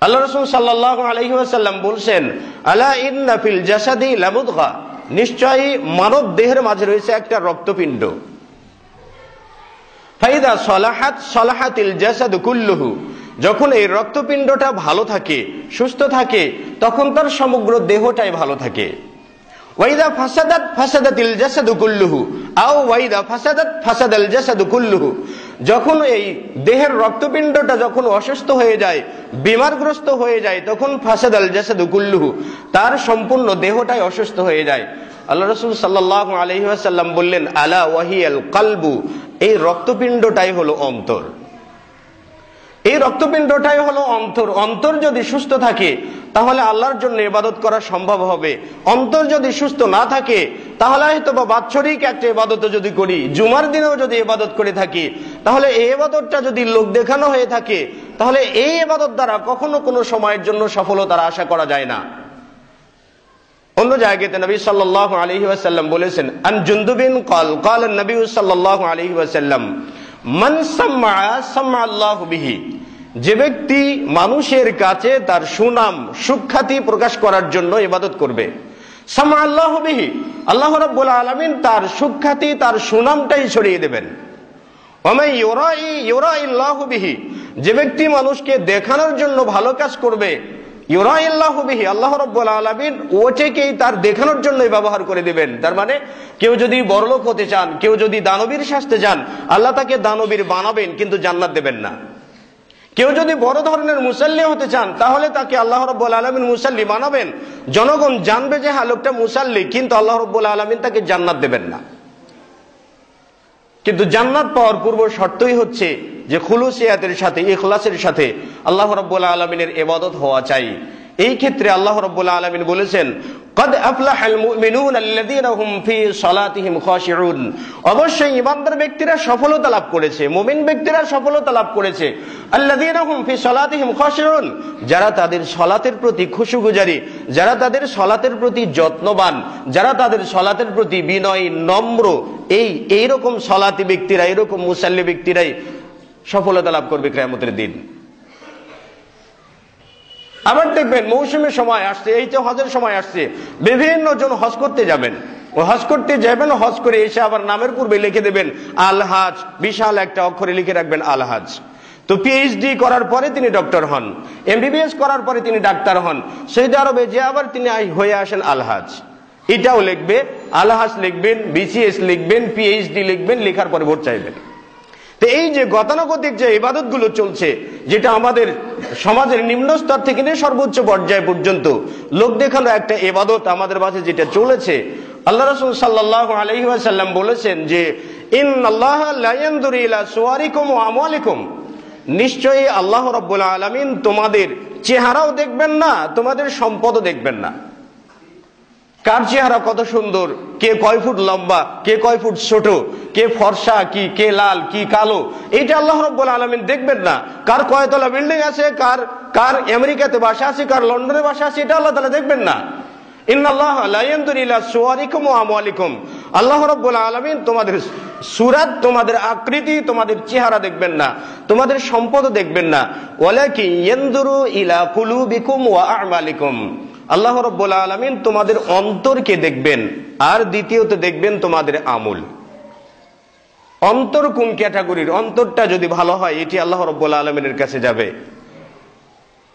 আল্লাহ রাসূল সাল্লাল্লাহু আলাইহি ওয়াসাল্লাম বলছেন, আলা ইন্না ফিল জাসাদি লামুদগা, নিশ্চয়ই মানব দেহের মাঝে রয়েছে একটা রক্তপিণ্ড। ফাইদা সলাহাত সলাহাতিল জাসাদু কুল্লুহু, যখন এই রক্তপিণ্ডটা ভালো থাকে, সুস্থ থাকে, তখন তার সমগ্র দেহটাই ভালো থাকে। ওয়াইদা ফাসাদাত ফাসাদাতিল জাসাদু কুল্লুহু আও ওয়াইদা ফাসাদাত ফাসাদাল জাসাদু কুল্লুহু, যখন এই দেহের রক্তপিণ্ডটা যখন অসুস্থ হয়ে যায়, বিমারগ্রস্ত হয়ে যায়, তখন ফাসাদাল জাসাদু কুল্লুহু, তার সম্পূর্ণ দেহটাই অসুস্থ হয়ে যায়। আল্লাহ রাসূল সাল্লাল্লাহু আলাইহি ওয়াসাল্লাম বললেন, আলা ওয়াহিয়াল কলবু, এই রক্তপিণ্ডটাই হলো অন্তর। এই রক্তপিণ্ডটাই হলো অন্তর। অন্তর যদি সুস্থ থাকে তাহলে আল্লাহর জন্য ইবাদত করা সম্ভব হবে। অন্তর যদি সুস্থ না থাকে তাহলে হয়তো বা বাৎসরিক একটা ইবাদত যদি করি, জুমার দিনেও যদি ইবাদত করে থাকি, তাহলে এই ইবাদতটা যদি লোক দেখানো হয়ে থাকে, তাহলে এই ইবাদত দ্বারা কখনো কোনো সময়ের জন্য সফলতার আশা করা যায় না। অন্য জায়গাতে নবী সাল্লাল্লাহু আলাইহি ওয়াসাল্লাম বলেছেন, আন জুনদুবিন ক্বাল ক্বালা নবী সাল্লাল্লাহু আলাইহি ওয়াসাল্লাম, মান সাম্মা সাম্মা আল্লাহু বিহি, যে ব্যক্তি মানুষের কাছে তার সুনাম সুখ্যাতি প্রকাশ করার জন্য ইবাদত করবে, সাম্মা আল্লাহু বিহি, আল্লাহ রাব্বুল আলামিন তার সুখ্যাতি তার সুনামটাই ছড়িয়ে দেবেন। ওয়া মান ইউরাই ইউরাইল্লাহু বিহি, যে ব্যক্তি মানুষকে দেখানোর জন্য ভালো কাজ করবে, ইউরাইল্লাহু বিহি, আল্লাহ রাব্বুল আলামিন ওটাকেই তার দেখানোর জন্যই ব্যবহার করে দিবেন। তার মানে কেউ যদি বড়লোক হতে চান, কেউ যদি দানবীর সাজতে চান, আল্লাহ তাকে দানবীর বানাবেন কিন্তু জান্নাত দেবেন না। কেউ যদি বড় ধরনের মুসাল্লি হতে চান, তাহলে তাকে আল্লাহ রাব্বুল আলামিন মুসাল্লি বানাবেন, জনগণ জানবে যে হ্যাঁ লোকটা মুসাল্লি, কিন্তু আল্লাহ রাব্বুল আলামিন তাকে জান্নাত দেবেন না। কিন্তু জান্নাত পাওয়ার পূর্ব শর্তই হচ্ছে যে খুলুসিয়াতের সাথে, ইখলাসের সাথে আল্লাহ রাব্বুল আলামিনের ইবাদত হওয়া চাই। এই ক্ষেত্রে আল্লাহ রাব্বুল আলামিন বলেছেন, قد أفلح المؤمنون الذين هم في صلاتهم خاشعون, অবশ্যই ঈমানদার ব্যক্তিরা সফলতা লাভ করেছে, মুমিন ব্যক্তিরা সফলতা লাভ করেছে। الذين هم في صلاتهم خاشعون, যারা তাদের সালাতের প্রতি খুশুগুজারি, যারা তাদের সালাতের প্রতি যত্নবান, যারা তাদের সালাতের প্রতি বিনয়ী নম্র, এইরকম সালাতি ব্যক্তিরা, এরকম মুসাল্লি ব্যক্তিরাই সফলতা লাভ করবে কিয়ামতের দিন। আবার দেখবেন মৌসুমের সময় আসছে, এই তো হজের সময় আসছে, বিভিন্ন জন হজ করতে যাবেন, ও হজ করতে যাবেন, হজ করে এসে আবার নামের পূর্বে লিখে দেবেন আল হাজ, বিশাল একটা অক্ষরে লিখে রাখবেন আল হাজ। তো পিএইচডি করার পরে তিনি ডক্টর হন, এমবিবিএস করার পরে তিনি ডাক্তার হন, সৌদি আরবে যে আবার তিনি হয়ে আসেন আল হাজ। এটাও লিখবে, আল হাজ লিখবেন, বিসিএস লিখবেন, পিএইচডি লিখবেন, লেখার পরে ভোট চাইবেন। তো এই যে গতানুগতিক যে ইবাদত গুলো চলছে, যেটা আমাদের সমাজের নিম্ন স্তর থেকে নিয়ে সর্বোচ্চ পর্যায় পর্যন্ত লোক দেখানো একটা ইবাদত আমাদের মাঝে যেটা চলেছে, আল্লাহ রাসূল সাল্লাল্লাহু আলাইহি ওয়াসাল্লাম বলেছেন যে ইন্নাল্লাহা লা ইয়ানজুরু ইলা সুওয়ারিকুম ওয়া আমওয়ালিকুম, নিশ্চয়ই আল্লাহ রাব্বুল আলামিন তোমাদের চেহারাও দেখবেন না, তোমাদের সম্পদও দেখবেন না। কার চেহারা কত সুন্দর, কে কয় ফুট লম্বা, কে কয় ফুট ছোট, কে ফর্সা কি, কে লাল কি কালো, এটা আল্লাহ রাব্বুল আলামিন দেখবেন না। কার কয়তলা বিল্ডিং আছে, কার আমেরিকাতে বাসা আছে, কার লন্ডনে বাসা আছে, এটা আল্লাহ তাআলা দেখবেন না। ইন্নাল্লাহা লা ইয়ানজুরু ইলা সুওয়ারিকুম ওয়া আমওয়ালিকুম, আল্লাহ রাব্বুল আলামিন তোমাদের সূরাত, তোমাদের আকৃতি, তোমাদের চেহারা দেখবেন না, তোমাদের সম্পদ দেখবেন না। ওয়ালাকিন ইয়ানজুরু ইলা কুলুবিকুম ওয়া আ'মালিকুম, আল্লাহ রাব্বুল আলামিন তোমাদের অন্তরকে দেখবেন, আর দ্বিতীয়ত দেখবেন তোমাদের আমল। অন্তর কোন ক্যাটাগরির, অন্তরটা যদি ভালো হয় এটি আল্লাহ রাব্বুল আলামিনের কাছে যাবে।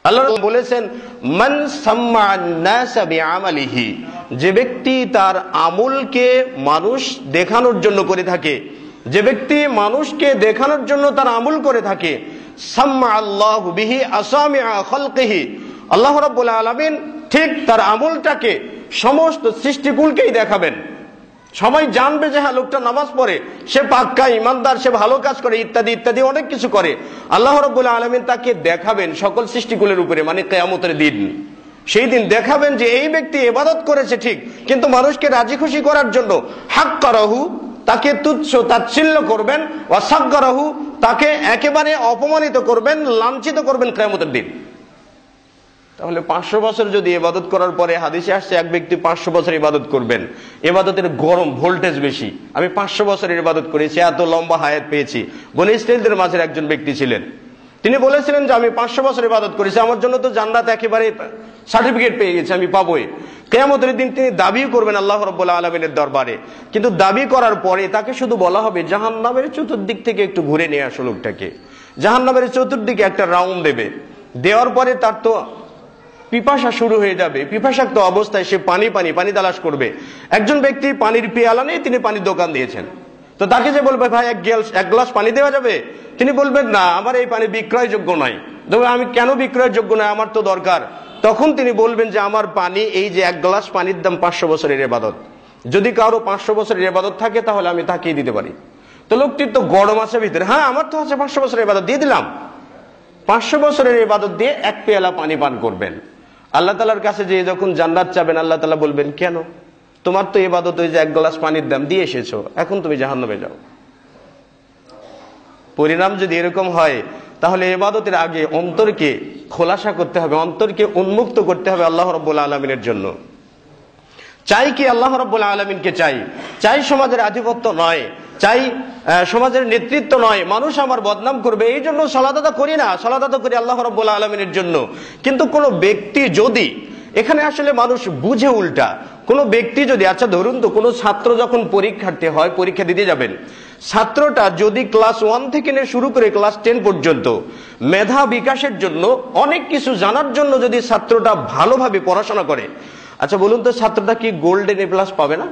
আল্লাহ বলেছেন, মান সাম্মা আন-নাস বিআমালিহি, যে ব্যক্তি তার আমলকে মানুষ দেখানোর জন্য করে থাকে, যে ব্যক্তি মানুষকে দেখানোর জন্য তার আমল করে থাকে, সাম্মা আল্লাহু বিহি আসামিআ খালকিহি, আল্লাহ রাব্বুল আলামিন ঠিক তার আমলটাকে সমস্ত সৃষ্টিকুলকেই দেখাবেন। সবাই জানবে যে হ্যাঁ লোকটা নামাজ পড়ে, সে পাক্কা ইমানদার, সে ভালো কাজ করে, ইত্যাদি ইত্যাদি অনেক কিছু করে। আল্লাহ রাব্বুল আলামিন তাকে দেখাবেন সকল সৃষ্টিকুলের উপরে, মানে কিয়ামতের দিন। সেই দিন দেখাবেন যে এই ব্যক্তি ইবাদত করেছে ঠিক, কিন্তু মানুষকে রাজি খুশি করার জন্য হাক্কারাহু, তাকে তুচ্ছ তাচ্ছিল্য করবেন, ওয়া সাগগারাহু, তাকে একেবারে অপমানিত করবেন, লাঞ্ছিত করবেন কিয়ামতের দিন। তাহলে 500 বছর যদি ইবাদত করার পরে, হাদিসে আসছে এক ব্যক্তি 500 বছর ইবাদত করবেন, ইবাদতের গরম ভোল্টেজ বেশি, আমি 500 বছরের ইবাদত করেছি, এত লম্বা হায়াত পেয়েছি। বনী ইসরাঈলদের মাঝের একজন ব্যক্তি ছিলেন, তিনি বলেছিলেন যে আমি 500 বছর ইবাদত করেছি, আমার জন্য তো জান্নাত একেবারে সার্টিফিকেট পেয়ে গেছে, আমি পাবোই। কিয়ামতের দিন তিনি দাবি করবেন আল্লাহ রাব্বুল আলামিনের দরবারে, কিন্তু দাবি করার পরে তাকে শুধু বলা হবে জাহান্নামের চতুর্দিক থেকে একটু ঘুরে নিয়ে আসো লোকটাকে। জাহান্নামের চতুর্দিকে একটা রাউন্ড দেবে, দেওয়ার পরে তার তো পিপাসা শুরু হয়ে যাবে। পিপাসাক্ত অবস্থায় সে পানি তালাশ করবে। একজন ব্যক্তি পানির পেয়ালা নেই, তিনি পানির দোকান দিয়েছেন, তো তাকে যে বলবে ভাই এক গ্লাস পানি দেওয়া যাবে, তিনি বলবেন না আমার এই পানি বিক্রয়যোগ্য নয়। তবে আমি কেন বিক্রয়যোগ্য নয়, আমার তো দরকার। তখন তিনি বলবেন যে আমার পানি, এই যে এক গ্লাস পানির দাম 500 বছরের ইবাদত, যদি কারো 500 বছরের ইবাদত থাকে তাহলে আমি তাকেই দিতে পারি। তো লোকটির তো গরম আছে ভিতরে, হ্যাঁ আমার তো আছে 500 বছরের ইবাদত, দিয়ে দিলাম। 500 বছরের ইবাদত দিয়ে এক পেয়ালা পানি পান করবেন। আল্লাহ তাআলার কাছে যে যখন জান্নাত চাবেন, আল্লাহ তাআলা বলবেন কেন, তোমার তো ইবাদত ওই যে এক গ্লাস পানির দাম দিয়ে এসেছো, এখন তুমি জাহান্নামে যাও। পরিণাম যদি এরকম হয় তাহলে ইবাদতের আগে অন্তরকে খোলাসা করতে হবে, অন্তরকে উন্মুক্ত করতে হবে আল্লাহ রাব্বুল আলামিনের জন্য। চাই কি আল্লাহ রাব্বুল আলামিনকে চাই সমাজের আধিপত্য নয়, চাই সমাজের নেতৃত্ব নয়, মানুষ আমার বদনাম করবে এই জন্য সালাত আদা করি না, সালাত আদা করি আল্লাহ রাব্বুল আলামিনের জন্য। কিন্তু কোন ব্যক্তি যদি, এখানে আসলে মানুষ বুঝে উল্টা, কোন ব্যক্তি যদি, আচ্ছা ধরুন তো কোন ছাত্র যখন পরীক্ষার্থী হয়, পরীক্ষা দিতে যাবেন, ছাত্রটা যদি ক্লাস 1 থেকে নিয়ে শুরু করে ক্লাস 10 পর্যন্ত মেধা বিকাশের জন্য, অনেক কিছু জানার জন্য যদি ছাত্রটা ভালোভাবে পড়াশোনা করে, আচ্ছা বলুন তো ছাত্রটা কি গোল্ডেন A+ পাবে না?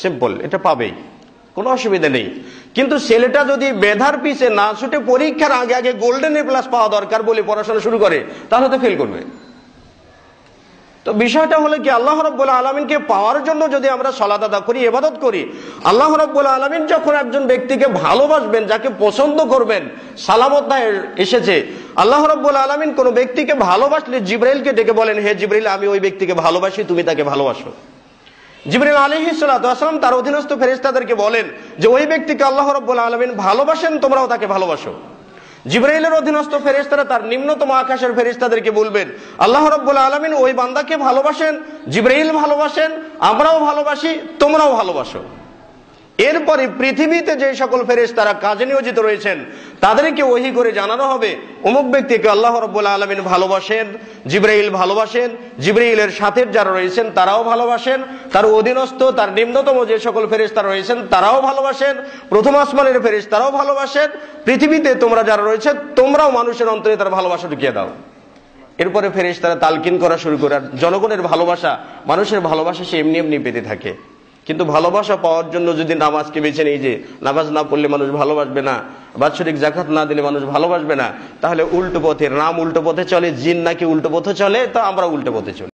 সিম্পল, এটা পাবেই, কোনো অসুবিধা নেই। কিন্তু ছেলেটা যদি মেধার পিছে না ছুটে পরীক্ষার আগে আগে গোল্ডেন A+ পাওয়া দরকার বলে পড়াশোনা শুরু করে, তাহলে তো ফেল করবে। তো বিষয়টা হলো কি, আল্লাহ রাব্বুল আলামিনকে পাওয়ার জন্য যদি আমরা সালাত আদা করি, ইবাদত করি, আল্লাহ রাব্বুল আলামিন যখন একজন ব্যক্তিকে ভালোবাসবেন, যাকে পছন্দ করবেন, সালামত এসেছে, আল্লাহ রাব্বুল আলামিন কোন ব্যক্তিকে ভালোবাসলে জিবরাইলকে ডেকে বলেন, হে জিবরাইল আমি ওই ব্যক্তিকে ভালোবাসি, তুমি তাকে ভালোবাসো। জিবরাইল আলাইহিস সালাতু ওয়াস সালাম তার অধীনস্থ ফেরেশতাদেরকে বলেন যে ওই ব্যক্তিকে আল্লাহ রাব্বুল আলামিন ভালোবাসেন, তোমরাও তাকে ভালোবাসো। জিবরাইলের অধীনস্থ ফেরেশতারা তার নিম্নতম আকাশের ফেরেশতাদেরকে বলবেন আল্লাহ রাব্বুল আলামিন ওই বান্দাকে ভালোবাসেন, জিবরাইল ভালোবাসেন, আমরাও ভালোবাসি, তোমরাও ভালোবাসো। এরপরে পৃথিবীতে যে সকল ফেরেশতারা কাজে নিয়োজিত রয়েছেন তাদেরকে ওহী করে জানানো হবে অমুক ব্যক্তিকে আল্লাহ রাব্বুল আলামিন ভালোবাসেন, জিবরাইল ভালোবাসেন, জিবরাইলের সাথে যারা রয়েছেন তারাও ভালোবাসেন, তার অধীনস্থ তার নিম্নতম যে সকল ফেরেশতা রয়েছেন তারাও ভালোবাসেন, প্রথম আসমানের ফেরেশতারাও ভালোবাসেন, পৃথিবীতে তোমরা যারা রয়েছে তোমরাও মানুষের অন্তরে তার ভালোবাসা ঢুকিয়ে দাও। এরপরে ফেরেশতারা তালকিন করা শুরু করে, জনগণের ভালোবাসা, মানুষের ভালোবাসা সে এমনি এমনি পেতে থাকে। কিন্তু ভালোবাসা পাওয়ার জন্য যদি নামাজকে বেছে নেই, যে নামাজ না পড়লে মানুষ ভালোবাসবে না, বাৎসরিক যাকাত না দিলে মানুষ ভালোবাসবে না, তাহলে উল্টো পথে, রাম উল্টো পথে চলে, জিন নাকি উল্টো পথে চলে, তা আমরা উল্টো পথে চলি।